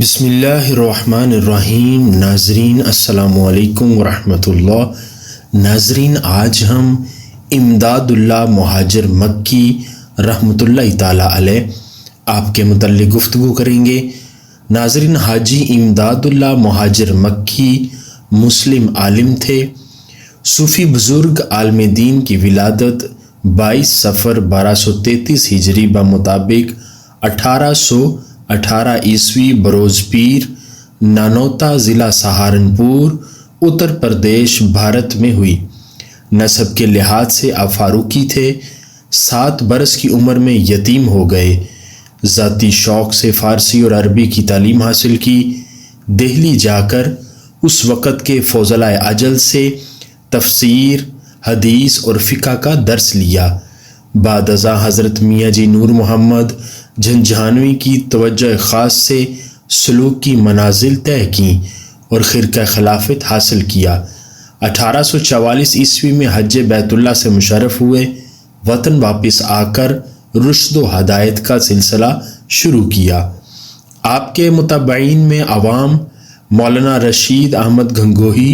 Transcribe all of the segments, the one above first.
بسم اللہ الرحمن الرحیم۔ ناظرین السلام علیکم ورحمۃ اللہ۔ ناظرین آج ہم امداد اللہ مہاجر مکی رحمۃ اللہ تعالیٰ علیہ آپ کے متعلق گفتگو کریں گے۔ ناظرین حاجی امداد اللہ مہاجر مکی مسلم عالم تھے۔ صوفی بزرگ عالم دین کی ولادت 22 صفر 1233 ہجری بمطابق 1818 عیسوی بروز پیر نانوتا ضلع سہارنپور اتر پردیش بھارت میں ہوئی۔ نسب کے لحاظ سے آپ فاروقی تھے۔ 7 برس کی عمر میں یتیم ہو گئے۔ ذاتی شوق سے فارسی اور عربی کی تعلیم حاصل کی۔ دہلی جا کر اس وقت کے فضلاء اجل سے تفسیر، حدیث اور فقہ کا درس لیا۔ بعد ازاں حضرت میاں جی نور محمد جھنجھانوی کی توجہ خاص سے سلوک کی منازل طے کیں اور خرقہ خلافت حاصل کیا۔ 1844 عیسوی میں حج بیت اللہ سے مشرف ہوئے۔ وطن واپس آ کر رشد و ہدایت کا سلسلہ شروع کیا۔ آپ کے متبعین میں عوام مولانا رشید احمد گنگوہی،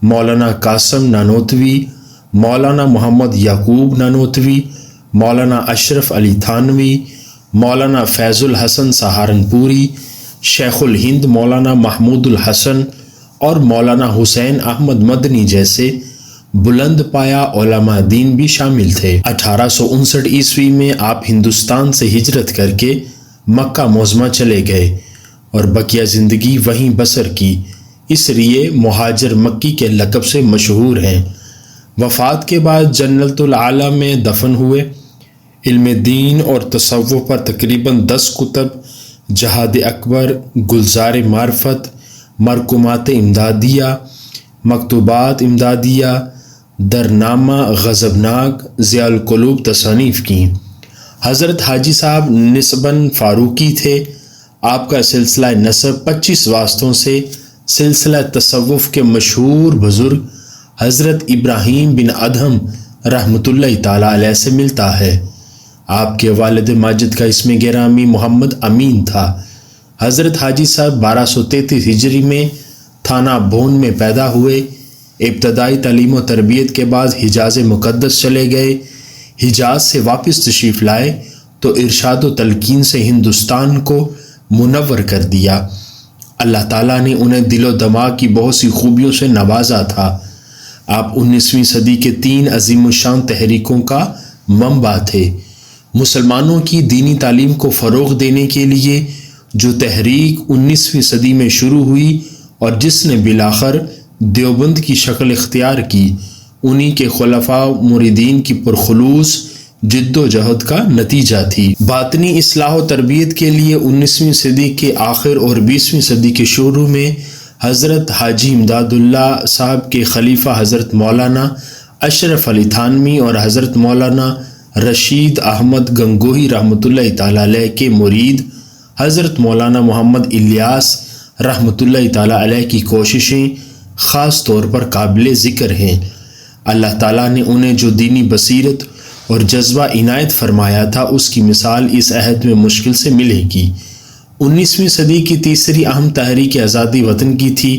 مولانا قاسم نانوتوی، مولانا محمد یعقوب نانوتوی، مولانا اشرف علی تھانوی، مولانا فیض الحسن سہارنپوری، شیخ الہند مولانا محمود الحسن اور مولانا حسین احمد مدنی جیسے بلند پایا علماء دین بھی شامل تھے۔ 1859 عیسوی میں آپ ہندوستان سے ہجرت کر کے مکہ معظمہ چلے گئے اور بقیہ زندگی وہیں بسر کی، اس لیے مہاجر مکی کے لقب سے مشہور ہیں۔ وفات کے بعد جنت العالی میں دفن ہوئے۔ علم دین اور تصوف پر تقریباً 10 کتب، جہاد اکبر، گلزار معرفت، مرکومات امدادیہ، مکتوبات امدادیہ، درنامہ غضبناک، ضیاء القلوب تصانیف کی۔ حضرت حاجی صاحب نسباً فاروقی تھے۔ آپ کا سلسلہ نسب 25 واسطوں سے سلسلہ تصوف کے مشہور بزرگ حضرت ابراہیم بن ادہم رحمۃ اللہ تعالیٰ علیہ سے ملتا ہے۔ آپ کے والد ماجد کا اسم گرامی محمد امین تھا۔ حضرت حاجی صاحب 1233 ہجری میں تھانہ بون میں پیدا ہوئے۔ ابتدائی تعلیم و تربیت کے بعد حجاز مقدس چلے گئے۔ حجاز سے واپس تشریف لائے تو ارشاد و تلقین سے ہندوستان کو منور کر دیا۔ اللہ تعالیٰ نے انہیں دل و دماغ کی بہت سی خوبیوں سے نوازا تھا۔ آپ 19ویں صدی کے 3 عظیم الشان تحریکوں کا منبع تھے۔ مسلمانوں کی دینی تعلیم کو فروغ دینے کے لیے جو تحریک 19ویں صدی میں شروع ہوئی اور جس نے بالآخر دیوبند کی شکل اختیار کی، انہی کے خلفاء مریدین کی پرخلوص جد و جہد کا نتیجہ تھی۔ باطنی اصلاح و تربیت کے لیے 19ویں صدی کے آخر اور 20ویں صدی کے شروع میں حضرت حاجی امداد اللہ صاحب کے خلیفہ حضرت مولانا اشرف علی تھانوی اور حضرت مولانا رشید احمد گنگوہی رحمۃ اللہ تعالیٰ علیہ کے مرید حضرت مولانا محمد الیاس رحمۃ اللہ تعالیٰ علیہ کی کوششیں خاص طور پر قابل ذکر ہیں۔ اللہ تعالیٰ نے انہیں جو دینی بصیرت اور جذبہ عنایت فرمایا تھا، اس کی مثال اس عہد میں مشکل سے ملے گی۔ 19ویں صدی کی تیسری اہم تحریک آزادی وطن کی تھی۔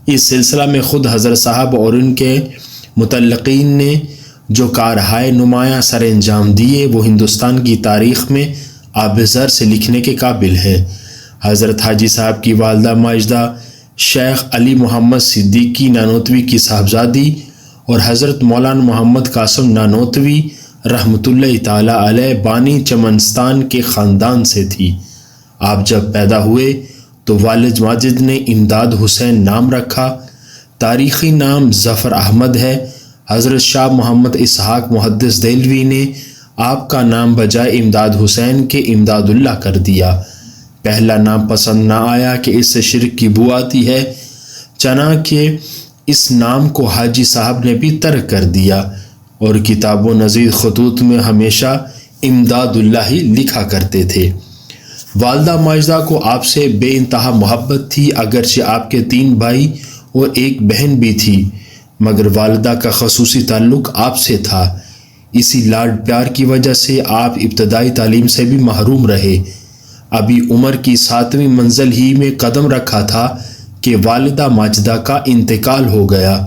اس سلسلہ میں خود حضرت صاحب اور ان کے متعلقین نے جو کارہائے نمایاں سر انجام دیے، وہ ہندوستان کی تاریخ میں آب زر سے لکھنے کے قابل ہے۔ حضرت حاجی صاحب کی والدہ ماجدہ شیخ علی محمد صدیقی نانوتوی کی صاحبزادی اور حضرت مولانا محمد قاسم نانوتوی رحمۃ اللہ تعالیٰ علیہ بانی چمنستان کے خاندان سے تھی۔ آپ جب پیدا ہوئے تو والد ماجد نے امداد حسین نام رکھا۔ تاریخی نام ظفر احمد ہے۔ حضرت شاہ محمد اسحاق محدث دہلوی نے آپ کا نام بجائے امداد حسین کے امداد اللہ کر دیا۔ پہلا نام پسند نہ آیا کہ اس سے شرک کی بو آتی ہے، چنانکہ اس نام کو حاجی صاحب نے بھی ترک کر دیا اور کتاب و نظیر خطوط میں ہمیشہ امداد اللہ ہی لکھا کرتے تھے۔ والدہ ماجدہ کو آپ سے بے انتہا محبت تھی، اگرچہ آپ کے 3 بھائی اور 1 بہن بھی تھی، مگر والدہ کا خصوصی تعلق آپ سے تھا۔ اسی لاڈ پیار کی وجہ سے آپ ابتدائی تعلیم سے بھی محروم رہے۔ ابھی عمر کی 7ویں منزل ہی میں قدم رکھا تھا کہ والدہ ماجدہ کا انتقال ہو گیا۔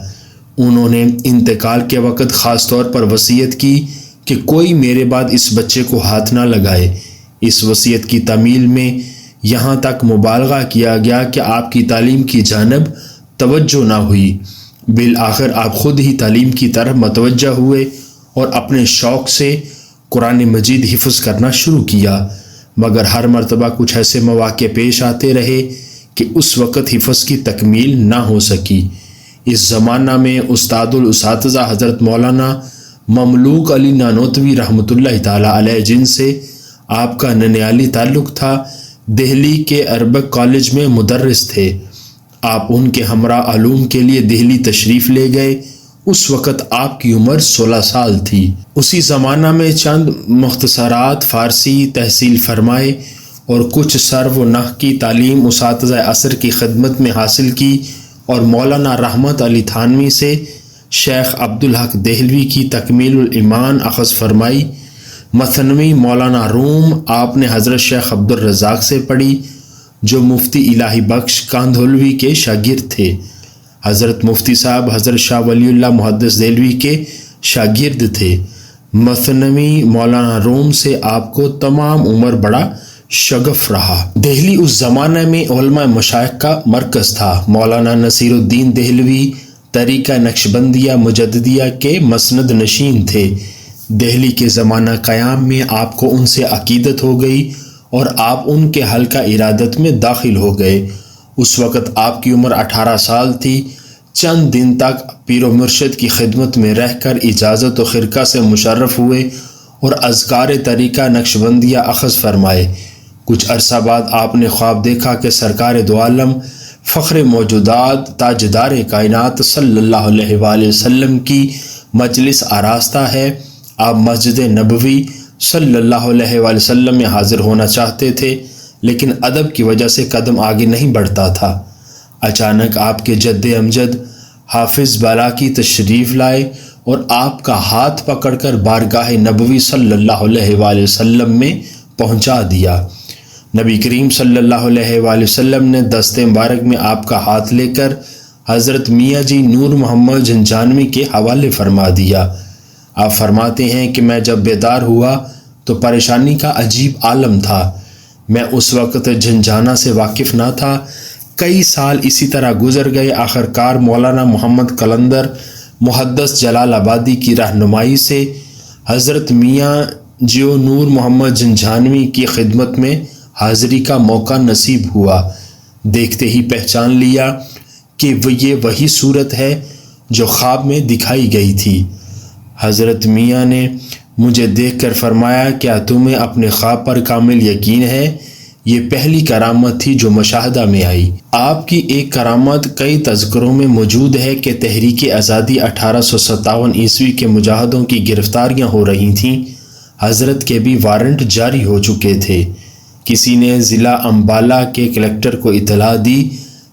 انہوں نے انتقال کے وقت خاص طور پر وصیت کی کہ کوئی میرے بعد اس بچے کو ہاتھ نہ لگائے۔ اس وصیت کی تعمیل میں یہاں تک مبالغہ کیا گیا کہ آپ کی تعلیم کی جانب توجہ نہ ہوئی۔ بالآخر آپ خود ہی تعلیم کی طرف متوجہ ہوئے اور اپنے شوق سے قرآن مجید حفظ کرنا شروع کیا، مگر ہر مرتبہ کچھ ایسے مواقع پیش آتے رہے کہ اس وقت حفظ کی تکمیل نہ ہو سکی۔ اس زمانہ میں استاد الاساتذہ حضرت مولانا مملوک علی نانوتوی رحمۃ اللہ تعالیٰ علیہ جن سے آپ کا ننیالی تعلق تھا، دہلی کے عربک کالج میں مدرس تھے۔ آپ ان کے ہمراہ علوم کے لیے دہلی تشریف لے گئے۔ اس وقت آپ کی عمر 16 سال تھی۔ اسی زمانہ میں چند مختصرات فارسی تحصیل فرمائے اور کچھ صرف و نحو کی تعلیم اساتذہ عصر کی خدمت میں حاصل کی اور مولانا رحمت علی تھانوی سے شیخ عبدالحق دہلوی کی تکمیل الایمان اخذ فرمائی۔ مثنوی مولانا روم آپ نے حضرت شیخ عبدالرزاق سے پڑھی جو مفتی الہی بخش کاندھولوی کے شاگرد تھے۔ حضرت مفتی صاحب حضرت شاہ ولی اللہ محدث دہلوی کے شاگرد تھے۔ مثنوی مولانا روم سے آپ کو تمام عمر بڑا شغف رہا۔ دہلی اس زمانے میں علماء مشائخ کا مرکز تھا۔ مولانا نصیر الدین دہلوی طریقہ نقشبندیہ مجددیہ کے مسند نشین تھے۔ دہلی کے زمانہ قیام میں آپ کو ان سے عقیدت ہو گئی اور آپ ان کے حلقہ ارادت میں داخل ہو گئے۔ اس وقت آپ کی عمر 18 سال تھی۔ چند دن تک پیر و مرشد کی خدمت میں رہ کر اجازت و خرقہ سے مشرف ہوئے اور اذکار طریقہ نقشبندیہ اخذ فرمائے۔ کچھ عرصہ بعد آپ نے خواب دیکھا کہ سرکار دو عالم فخر موجودات تاجدار کائنات صلی اللہ علیہ وآلہ وسلم کی مجلس آراستہ ہے۔ آپ مسجد نبوی صلی اللہ علیہ وآلہ وسلم میں حاضر ہونا چاہتے تھے، لیکن ادب کی وجہ سے قدم آگے نہیں بڑھتا تھا۔ اچانک آپ کے جد امجد حافظ بالاکی تشریف لائے اور آپ کا ہاتھ پکڑ کر بارگاہ نبوی صلی اللہ علیہ وآلہ وسلم میں پہنچا دیا۔ نبی کریم صلی اللہ علیہ وآلہ وسلم نے دست مبارک میں آپ کا ہاتھ لے کر حضرت میاں جی نور محمد جھنجھانوی کے حوالے فرما دیا۔ آپ فرماتے ہیں کہ میں جب بیدار ہوا تو پریشانی کا عجیب عالم تھا۔ میں اس وقت جھنجھانا سے واقف نہ تھا۔ کئی سال اسی طرح گزر گئے۔ آخرکار مولانا محمد قلندر محدث جلال آبادی کی رہنمائی سے حضرت میاں جیو نور محمد جھنجھانوی کی خدمت میں حاضری کا موقع نصیب ہوا۔ دیکھتے ہی پہچان لیا کہ یہ وہی صورت ہے جو خواب میں دکھائی گئی تھی۔ حضرت میاں نے مجھے دیکھ کر فرمایا، کیا تمہیں اپنے خواب پر کامل یقین ہے؟ یہ پہلی کرامت تھی جو مشاہدہ میں آئی۔ آپ کی ایک کرامت کئی تذکروں میں موجود ہے کہ تحریک آزادی 1857 عیسوی کے مجاہدوں کی گرفتاریاں ہو رہی تھیں۔ حضرت کے بھی وارنٹ جاری ہو چکے تھے۔ کسی نے ضلع امبالہ کے کلکٹر کو اطلاع دی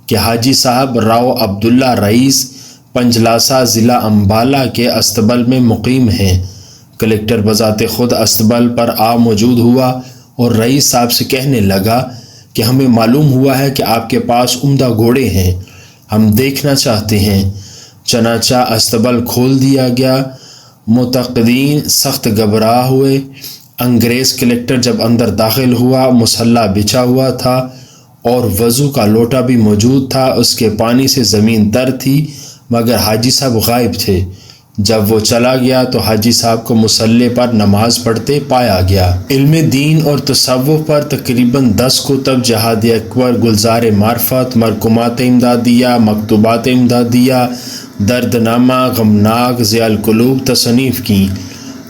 کہ حاجی صاحب راؤ عبداللہ رئیس پنجلاسا ضلع امبالہ کے استبل میں مقیم ہیں۔ کلکٹر بذات خود استبل پر آ موجود ہوا اور رئیس صاحب سے کہنے لگا کہ ہمیں معلوم ہوا ہے کہ آپ کے پاس عمدہ گھوڑے ہیں، ہم دیکھنا چاہتے ہیں۔ چنانچہ استبل کھول دیا گیا۔ متقدین سخت گھبرا ہوئے۔ انگریز کلکٹر جب اندر داخل ہوا، مسلح بچھا ہوا تھا اور وضو کا لوٹا بھی موجود تھا۔ اس کے پانی سے زمین تر تھی، مگر حاجی صاحب غائب تھے۔ جب وہ چلا گیا تو حاجی صاحب کو مصلے پر نماز پڑھتے پایا گیا۔ علم دین اور تصوف پر تقریباً 10 کتب جہاد اکبر، گلزار معرفت، مرکومات امدادیہ، مکتوبات امدادیہ، دردنامہ، غمناک، ضیاء القلوب تصنیف کی۔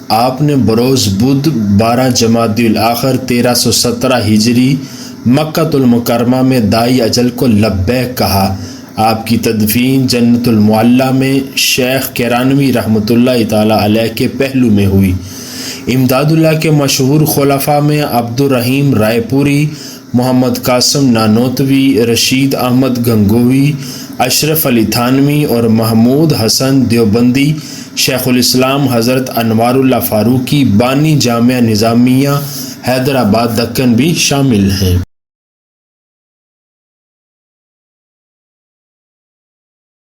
آپ نے بروز بدھ 12 جمادی الاخر 1317 ہجری مکہ المکرمہ میں دائی اجل کو لبیک کہا۔ آپ کی تدفین جنت المعلیٰ میں شیخ کیرانوی رحمۃ اللہ تعالیٰ علیہ کے پہلو میں ہوئی۔ امداد اللہ کے مشہور خلفاء میں عبد الرحیم رائے پوری، محمد قاسم نانوتوی، رشید احمد گنگوی، اشرف علی تھانوی اور محمود حسن دیوبندی شیخ الاسلام حضرت انوار اللہ فاروقی بانی جامعہ نظامیہ حیدرآباد دکن بھی شامل ہیں۔